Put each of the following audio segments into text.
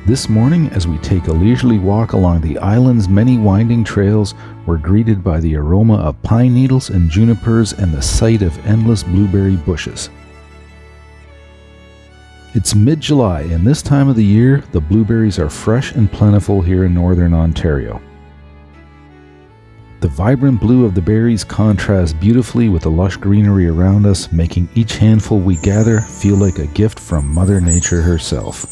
This morning, as we take a leisurely walk along the island's many winding trails, we're greeted by the aroma of pine needles and junipers and the sight of endless blueberry bushes. It's mid-July, and this time of the year, the blueberries are fresh and plentiful here in northern Ontario. The vibrant blue of the berries contrasts beautifully with the lush greenery around us, making each handful we gather feel like a gift from Mother Nature herself.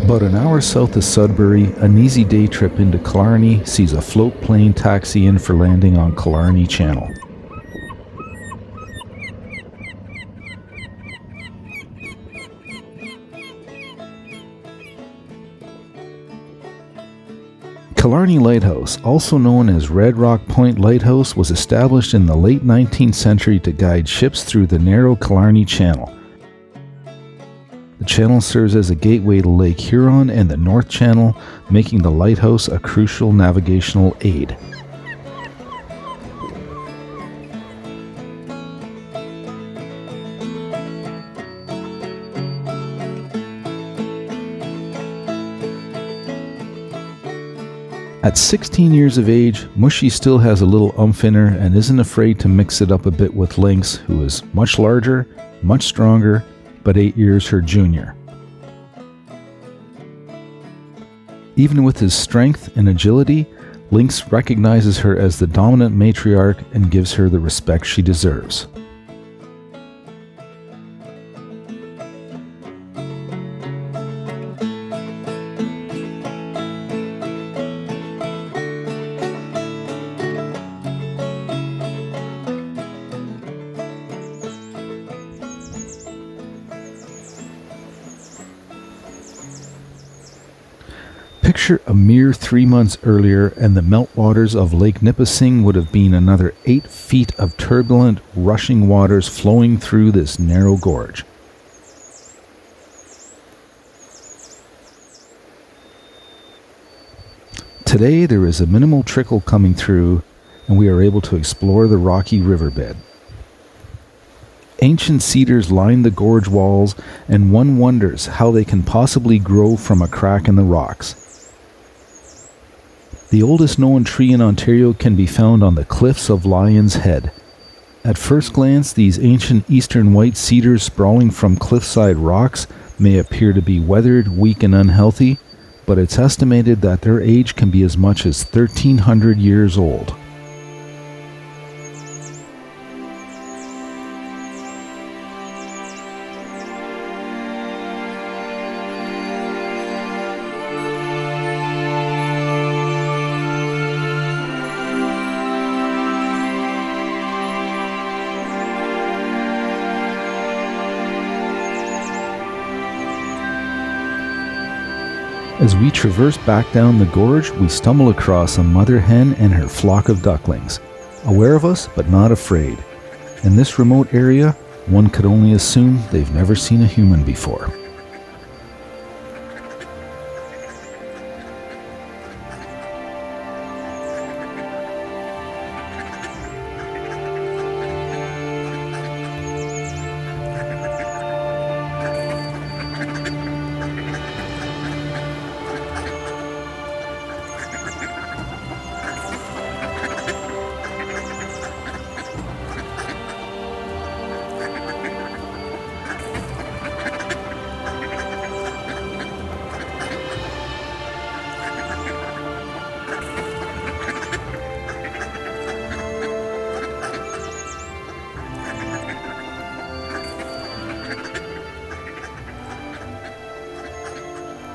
About an hour south of Sudbury, an easy day trip into Killarney sees a float plane taxi in for landing on Killarney Channel. Killarney Lighthouse, also known as Red Rock Point Lighthouse, was established in the late 19th century to guide ships through the narrow Killarney Channel. The channel serves as a gateway to Lake Huron and the North Channel, making the lighthouse a crucial navigational aid. At 16 years of age, Mushy still has a little umph in her and isn't afraid to mix it up a bit with Lynx, who is much larger, much stronger, but 8 years her junior. Even with his strength and agility, Lynx recognizes her as the dominant matriarch and gives her the respect she deserves. Picture a mere 3 months earlier, and the meltwaters of Lake Nipissing would have been another 8 feet of turbulent, rushing waters flowing through this narrow gorge. Today there is a minimal trickle coming through, and we are able to explore the rocky riverbed. Ancient cedars line the gorge walls, and one wonders how they can possibly grow from a crack in the rocks. The oldest known tree in Ontario can be found on the cliffs of Lion's Head. At first glance, these ancient eastern white cedars sprawling from cliffside rocks may appear to be weathered, weak, and unhealthy, but it's estimated that their age can be as much as 1,300 years old. As we traverse back down the gorge, we stumble across a mother hen and her flock of ducklings, aware of us but not afraid. In this remote area, one could only assume they've never seen a human before.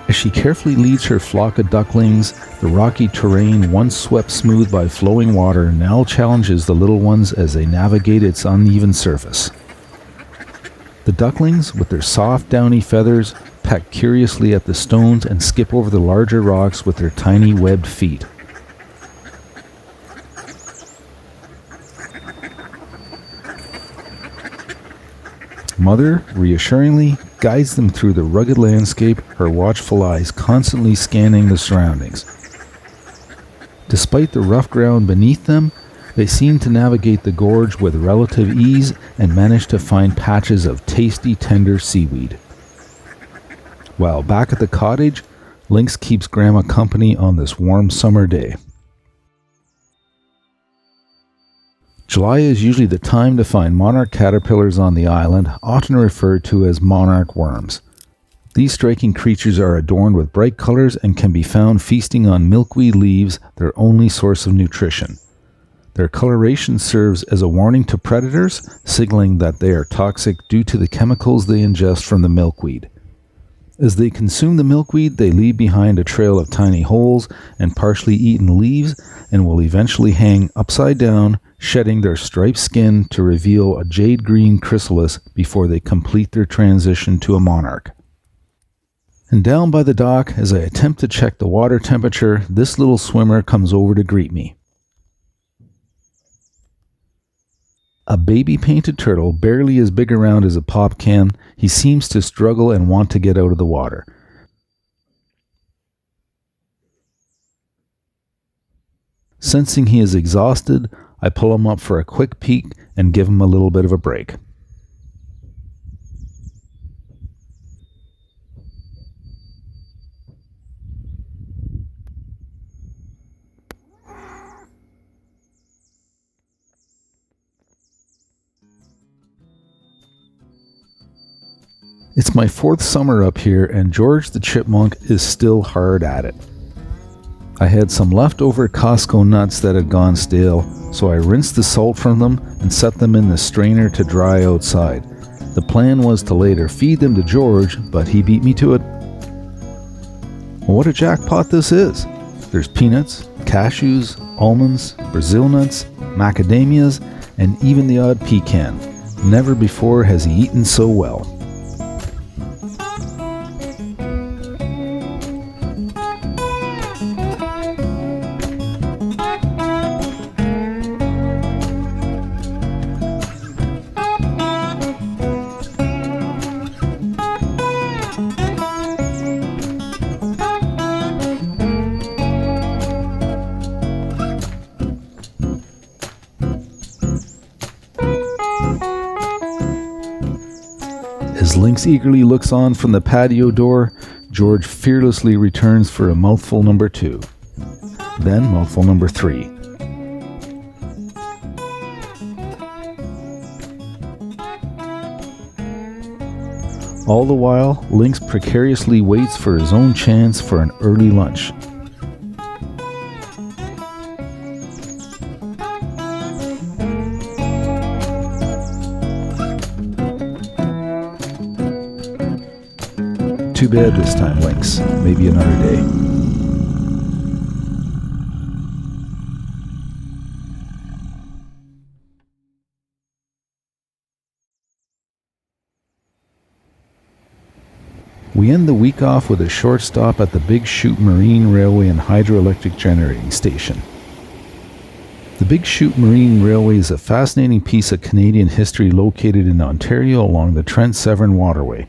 As she carefully leads her flock of ducklings, the rocky terrain, once swept smooth by flowing water, now challenges the little ones as they navigate its uneven surface. The ducklings, with their soft, downy feathers, peck curiously at the stones and skip over the larger rocks with their tiny webbed feet. Mother, reassuringly, guides them through the rugged landscape, her watchful eyes constantly scanning the surroundings. Despite the rough ground beneath them, they seem to navigate the gorge with relative ease and manage to find patches of tasty, tender seaweed. While back at the cottage, Lynx keeps Grandma company on this warm summer day. July is usually the time to find monarch caterpillars on the island, often referred to as monarch worms. These striking creatures are adorned with bright colors and can be found feasting on milkweed leaves, their only source of nutrition. Their coloration serves as a warning to predators, signaling that they are toxic due to the chemicals they ingest from the milkweed. As they consume the milkweed, they leave behind a trail of tiny holes and partially eaten leaves and will eventually hang upside down, shedding their striped skin to reveal a jade green chrysalis before they complete their transition to a monarch. And down by the dock, as I attempt to check the water temperature, this little swimmer comes over to greet me. A baby painted turtle, barely as big around as a pop can, he seems to struggle and want to get out of the water. Sensing he is exhausted, I pull him up for a quick peek and give him a little bit of a break. It's my 4th summer up here, and George the chipmunk is still hard at it. I had some leftover Costco nuts that had gone stale, so I rinsed the salt from them and set them in the strainer to dry outside. The plan was to later feed them to George, but he beat me to it. Well, what a jackpot this is! There's peanuts, cashews, almonds, Brazil nuts, macadamias, and even the odd pecan. Never before has he eaten so well. As Lynx eagerly looks on from the patio door, George fearlessly returns for a mouthful number 2. Then mouthful number 3. All the while, Lynx precariously waits for his own chance for an early lunch. Too bad this time, Lynx. Maybe another day. We end the week off with a short stop at the Big Chute Marine Railway and Hydroelectric Generating Station. The Big Chute Marine Railway is a fascinating piece of Canadian history located in Ontario along the Trent Severn Waterway.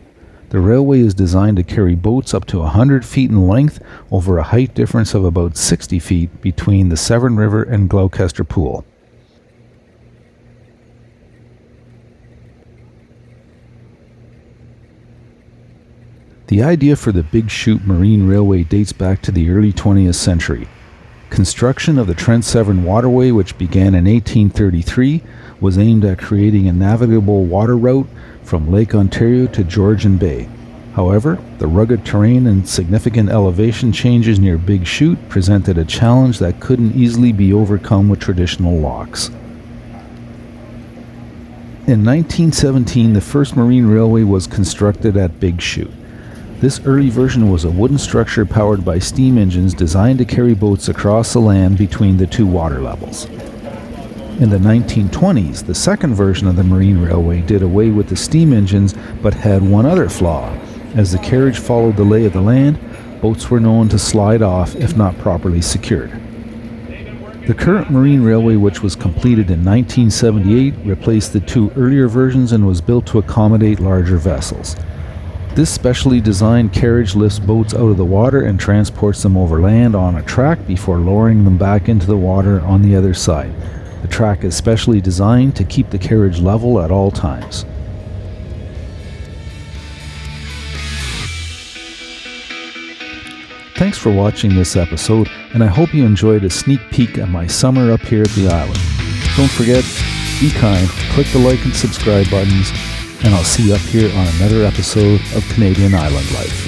The railway is designed to carry boats up to 100 feet in length over a height difference of about 60 feet between the Severn River and Gloucester Pool. The idea for the Big Chute Marine Railway dates back to the early 20th century. Construction of the Trent Severn Waterway, which began in 1833, was aimed at creating a navigable water route from Lake Ontario to Georgian Bay. However, the rugged terrain and significant elevation changes near Big Chute presented a challenge that couldn't easily be overcome with traditional locks. In 1917, the first marine railway was constructed at Big Chute. This early version was a wooden structure powered by steam engines designed to carry boats across the land between the two water levels. In the 1920s, the second version of the marine railway did away with the steam engines but had one other flaw. As the carriage followed the lay of the land, boats were known to slide off if not properly secured. The current marine railway, which was completed in 1978, replaced the two earlier versions and was built to accommodate larger vessels. This specially designed carriage lifts boats out of the water and transports them over land on a track before lowering them back into the water on the other side. The track is specially designed to keep the carriage level at all times. Thanks for watching this episode, and I hope you enjoyed a sneak peek at my summer up here at the island. Don't forget, be kind, click the like and subscribe buttons, and I'll see you up here on another episode of Canadian Island Life.